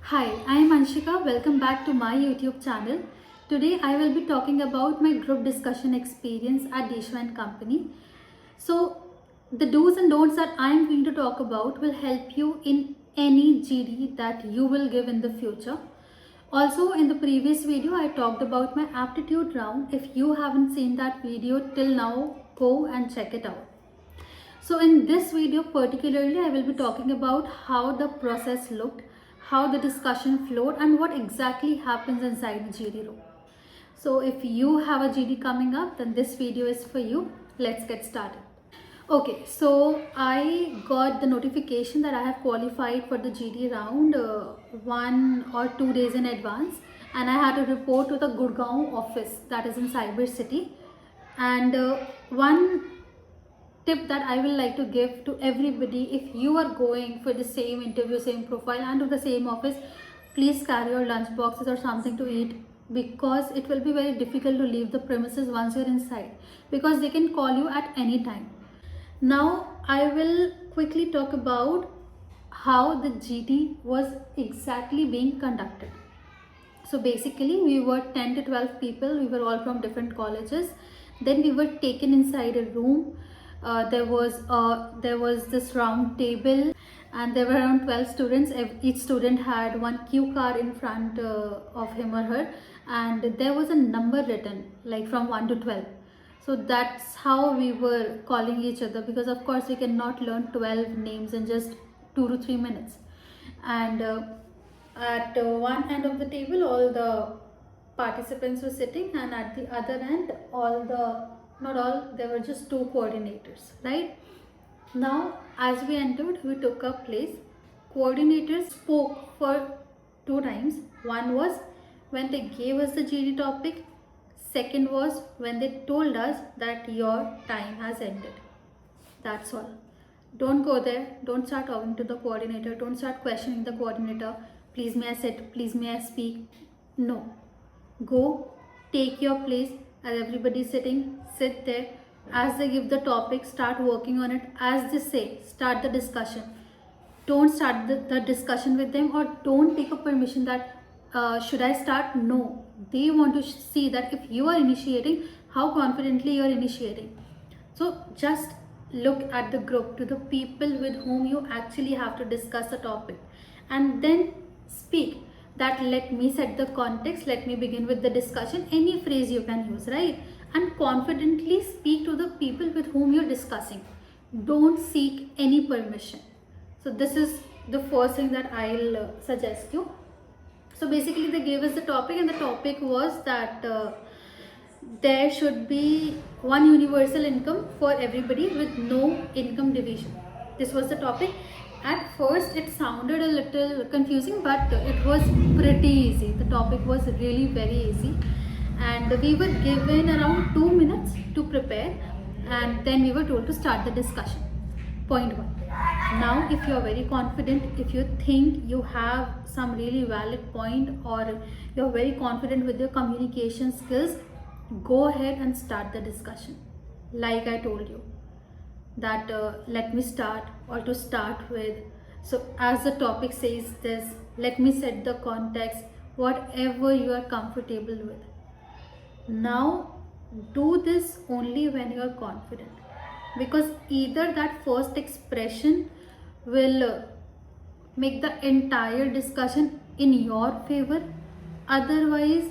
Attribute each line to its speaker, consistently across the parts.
Speaker 1: Hi, I am Anshika. Welcome back to my YouTube channel. Today I will be talking about my group discussion experience at Desha and Company. So the do's and don'ts that I am going to talk about will help you in any GD that you will give in the future. Also, in the previous video I talked about my aptitude round. If you haven't seen that video till now, go and check it out. So in this video particularly, I will be talking about how the process looked, how the discussion flowed, and what exactly happens inside the GD room. So if you have a GD coming up, then this video is for you. Let's get started. Okay, so I got the notification that I have qualified for the GD round 1 or 2 days in advance, and I had to report to the Gurgaon office that is in Cyber City. And one tip that I will like to give to everybody: if you are going for the same interview, same profile, and to the same office, please carry your lunch boxes or something to eat, because it will be very difficult to leave the premises once you're inside, because they can call you at any time. Now I will quickly talk about how the GT was exactly being conducted. So basically we were 10 to 12 people. We were all from different colleges. Then we were taken inside a room. There was this round table, and there were around 12 students. Each student had one cue card in front of him or her, and there was a number written like from 1 to 12. So that's how we were calling each other, because of course we cannot learn 12 names in just 2 to 3 minutes. And at one end of the table all the participants were sitting, and at the other end not all, there were just two coordinators, right? Now as we entered, we took our place. Coordinators spoke for two times. One was when they gave us the GD topic. Second was when they told us that your time has ended. That's all. Don't go there. Don't start talking to the coordinator. Don't start questioning the coordinator. Please may I sit? Please may I speak? No. Go, take your place. As everybody is sitting, sit there. As they give the topic, start working on it. As they say, start the discussion. Don't start the discussion with them, or don't take a permission that should I start? No. They want to see that if you are initiating, how confidently you are initiating. So just look at the group, to the people with whom you actually have to discuss a topic, and then speak that let me set the context, let me begin with the discussion. Any phrase you can use, right? And confidently speak to the people with whom you're discussing. Don't seek any permission. So this is the first thing that I'll suggest you. So basically they gave us the topic, and the topic was that there should be one universal income for everybody with no income division. This was the topic. At first it sounded a little confusing, but it was pretty easy. The topic was really very easy, and we were given around 2 minutes to prepare, and then we were told to start the discussion. Point 1. Now if you are very confident, if you think you have some really valid point, or you're very confident with your communication skills, go ahead and start the discussion. Like I told you that let me start, or to start with. So as the topic says this, let me set the context, whatever you are comfortable with. Now do this only when you are confident, because either that first expression will make the entire discussion in your favor, otherwise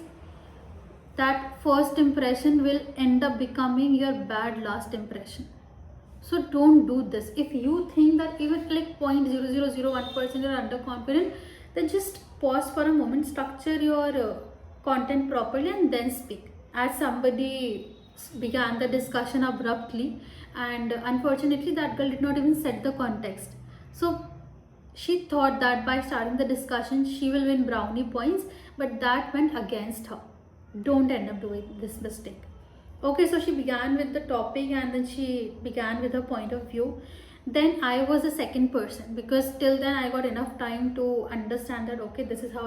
Speaker 1: that first impression will end up becoming your bad last impression. So don't do this. If you think that even like 0.0001% you're underconfident, then just pause for a moment, structure your content properly, and then speak. As somebody began the discussion abruptly, and unfortunately that girl did not even set the context. So she thought that by starting the discussion she will win brownie points, but that went against her. Don't end up doing this mistake. Okay, so she began with the topic, and then she began with her point of view. Then I was the second person, because till then I got enough time to understand that okay, this is how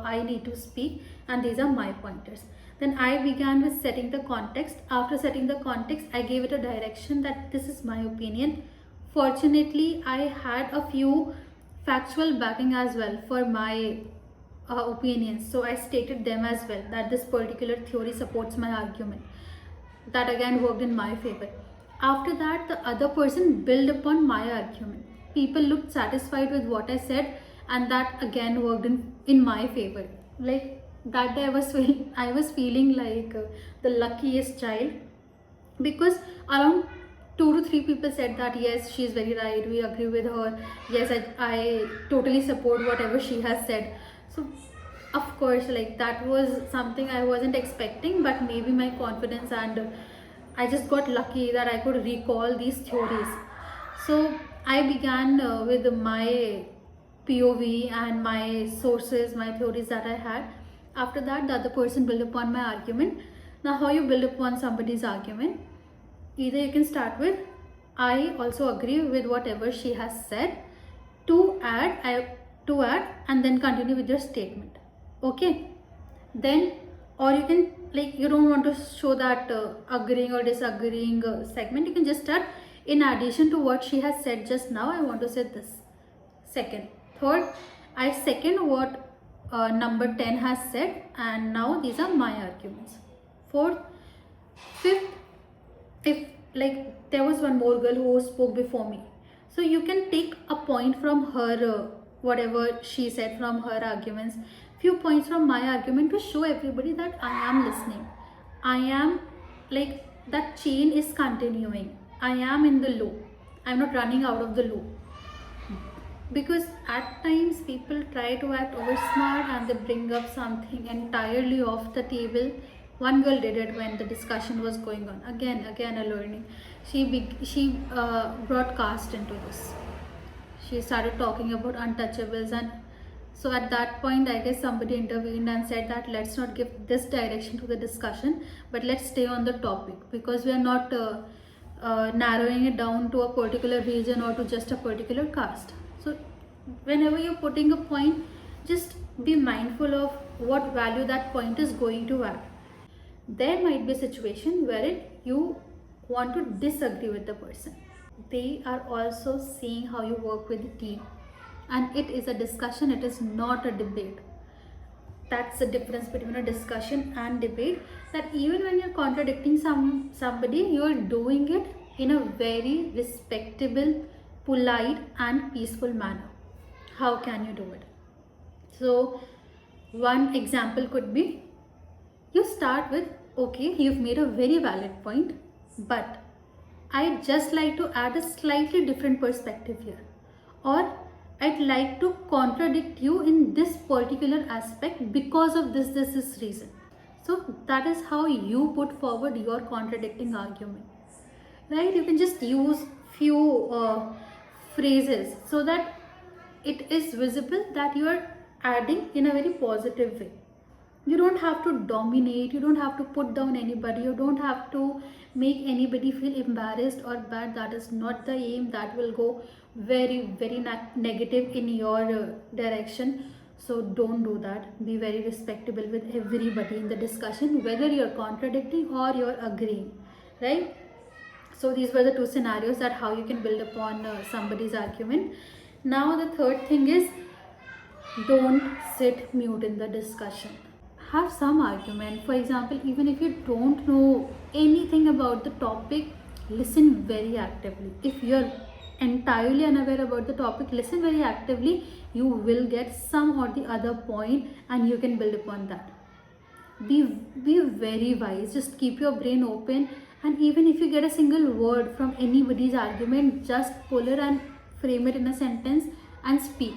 Speaker 1: I need to speak, and these are my pointers. Then I began with setting the context. After setting the context, I gave it a direction that this is my opinion. Fortunately, I had a few factual backing as well for my opinions. So I stated them as well, that this particular theory supports my argument. That again worked in my favor. After that, the other person built upon my argument. People looked satisfied with what I said, and that again worked in my favor. Like that day, I was feeling like the luckiest child, because around 2 to 3 people said that yes, she's very right, we agree with her, yes, I totally support whatever she has said. So of course, like, that was something I wasn't expecting, but maybe my confidence, and I just got lucky that I could recall these theories. So I began with my POV and my sources, my theories that I had. After that, the other person built upon my argument. Now, how you build upon somebody's argument? Either you can start with, I also agree with whatever she has said, to add, and then continue with your statement. Okay, then, or you can, like, you don't want to show that agreeing or disagreeing segment, you can just start, in addition to what she has said just now, I want to say this. Second, third, I second what number 10 has said, and now these are my arguments. Fourth, fifth, if, like, there was one more girl who spoke before me, so you can take a point from her whatever she said, from her arguments, few points from my argument, to show everybody that I am listening, I am, like, that chain is continuing, I am in the loop, I'm not running out of the loop. Because at times people try to act over smart and they bring up something entirely off the table. One girl did it when the discussion was going on. Again a learning. She brought caste into this. She started talking about untouchables, and so at that point, I guess somebody intervened and said that let's not give this direction to the discussion, but let's stay on the topic, because we are not narrowing it down to a particular region or to just a particular caste. So whenever you're putting a point, just be mindful of what value that point is going to add. There might be a situation wherein you want to disagree with the person. They are also seeing how you work with the team, and it is a discussion, it is not a debate. That's the difference between a discussion and debate, that even when you're contradicting somebody, you're doing it in a very respectable, polite and peaceful manner. How can you do it? So one example could be, you start with, okay, you've made a very valid point, but I'd just like to add a slightly different perspective here, or I'd like to contradict you in this particular aspect because of this reason. So that is how you put forward your contradicting argument, right? You can just use few phrases so that it is visible that you are adding in a very positive way. You don't have to dominate, you don't have to put down anybody, you don't have to make anybody feel embarrassed or bad. That is not the aim. That will go very negative in your direction. So don't do that. Be very respectable with everybody in the discussion, whether you're contradicting or you're agreeing, right? So these were the two scenarios, that how you can build upon somebody's argument. Now the third thing is, don't sit mute in the discussion. Have some argument. For example, even if you don't know anything about the topic, listen very actively. If you're entirely unaware about the topic, listen very actively. You will get some or the other point, and you can build upon that. Be very wise. Just keep your brain open, and even if you get a single word from anybody's argument, just pull it and frame it in a sentence and speak.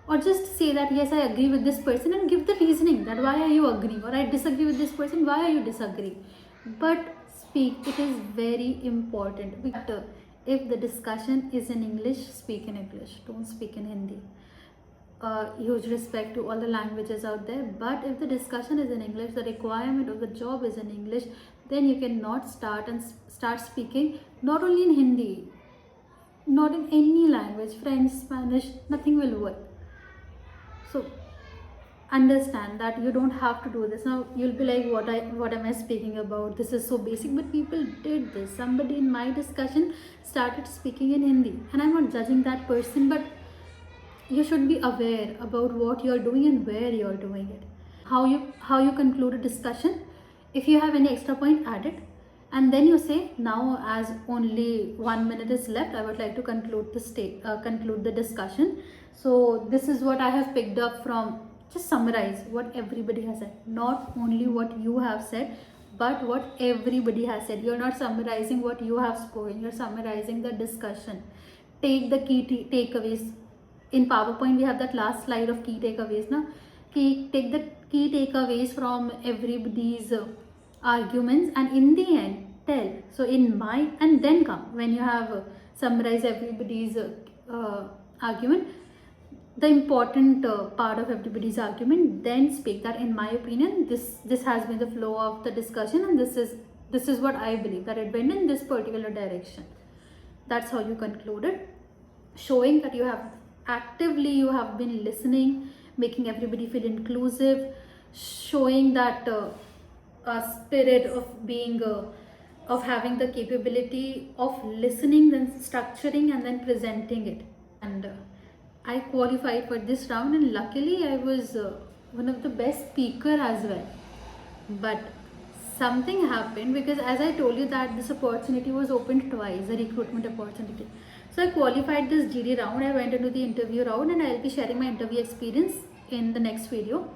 Speaker 1: Or just say that yes, I agree with this person, and give the reasoning that why are you agreeing, or I disagree with this person, why are you disagreeing. But speak, it is very important. But if the discussion is in English, speak in English, don't speak in Hindi. Huge respect to all the languages out there, but if the discussion is in English, the requirement of the job is in English, then you cannot start speaking not only in Hindi, not in any language, French, Spanish, nothing will work. So understand that you don't have to do this. Now you'll be like, what am I speaking about? This is so basic. But people did this. Somebody in my discussion started speaking in Hindi, and I'm not judging that person, but you should be aware about what you're doing and where you're doing it. How you conclude a discussion. If you have any extra point, add it. And then you say, now as only 1 minute is left, I would like to conclude the discussion. So this is what I have picked up from. Just summarize what everybody has said, not only what you have said, but what everybody has said. You're not summarizing what you have spoken, you're summarizing the discussion. Take the key takeaways. In PowerPoint we have that last slide of key takeaways. Take the key takeaways from everybody's arguments, and in the end tell. So in my, and then come when you have summarized everybody's argument, the important part of everybody's argument, then speak that in my opinion this has been the flow of the discussion, and this is what I believe, that it went in this particular direction. That's how you conclude it, showing that you have been listening, making everybody feel inclusive, showing that a spirit of being of having the capability of listening, then structuring, and then presenting it. And I qualified for this round, and luckily I was one of the best speaker as well. But something happened, because as I told you that this opportunity was opened twice, a recruitment opportunity. So I qualified this GD round, I went into the interview round, and I'll be sharing my interview experience in the next video,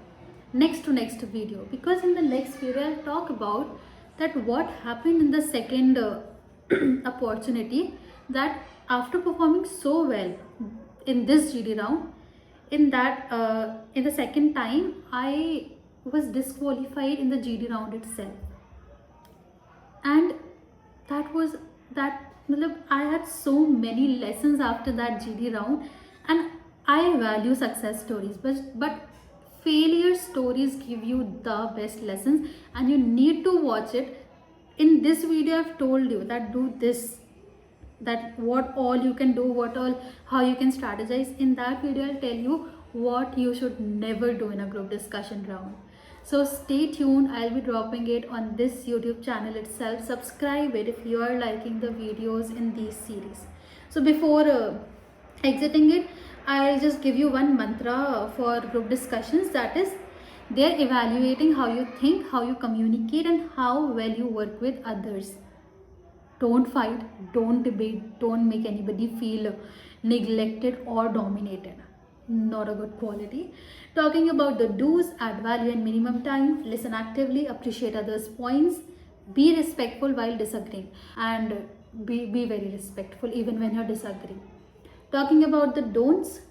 Speaker 1: next video, because in the next video I'll talk about that what happened in the second opportunity, that after performing so well in this GD round, in the second time I was disqualified in the GD round itself. And I had so many lessons after that GD round, and I value success stories, but failure stories give you the best lessons, and you need to watch it. In this video I've told you that do this, that what all you can do, how you can strategize. In that video I'll tell you what you should never do in a group discussion round. So stay tuned, I'll be dropping it on this YouTube channel itself. Subscribe it if you are liking the videos in these series. So before exiting it, I'll just give you one mantra for group discussions, that is, they're evaluating how you think, how you communicate, and how well you work with others. Don't fight, don't debate, don't make anybody feel neglected or dominated. Not a good quality. Talking about the do's, add value in minimum time, listen actively, appreciate others' points, be respectful while disagreeing, and be very respectful even when you're disagreeing. Talking about the don'ts,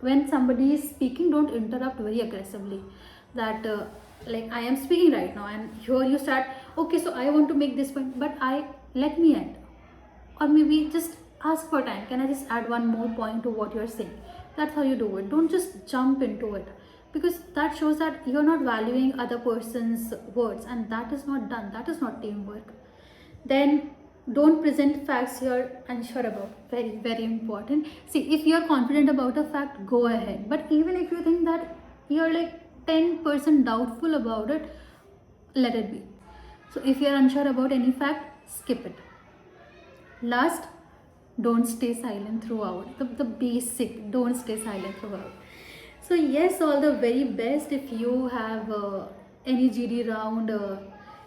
Speaker 1: when somebody is speaking, don't interrupt very aggressively. That like I am speaking right now, and here you start, okay, so I want to make this point, but let me end, or maybe just ask for time, can I just add one more point to what you're saying. That's how you do it. Don't just jump into it, because that shows that you're not valuing other person's words, and that is not done, that is not teamwork. Then don't present facts you're unsure about. Very, very important. See, if you're confident about a fact, go ahead, but even if you think that you're like 10% doubtful about it, let it be. So if you're unsure about any fact, skip it. Last, don't stay silent throughout. The basic, don't stay silent throughout. So yes, all the very best if you have any GD round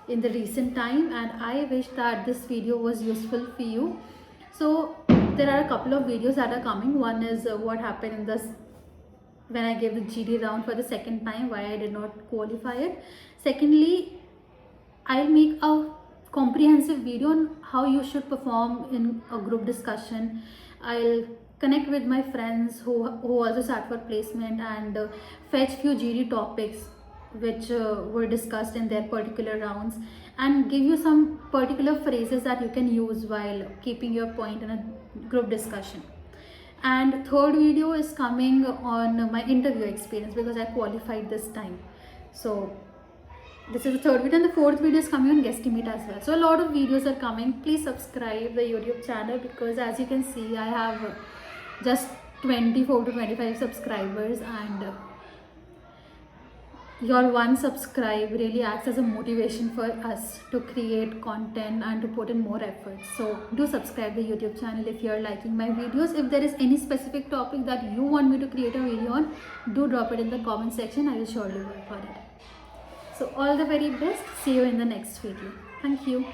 Speaker 1: in the recent time, and I wish that this video was useful for you. So there are a couple of videos that are coming. One is what happened in this when I gave the GD round for the second time, why I did not qualify it. Secondly, I'll make a comprehensive video on how you should perform in a group discussion. I'll connect with my friends who also sat for placement, and fetch few GD topics which were discussed in their particular rounds, and give you some particular phrases that you can use while keeping your point in a group discussion. And third video is coming on my interview experience, because I qualified this time. So this is the third video, and the fourth video is coming on guesstimate as well. So a lot of videos are coming. Please subscribe the YouTube channel, because as you can see I have just 24 to 25 subscribers, and your one subscribe really acts as a motivation for us to create content and to put in more effort. So do subscribe the YouTube channel if you're liking my videos. If there is any specific topic that you want me to create a video on, do drop it in the comment section. I will surely work on it. So all the very best. See you in the next video. Thank you.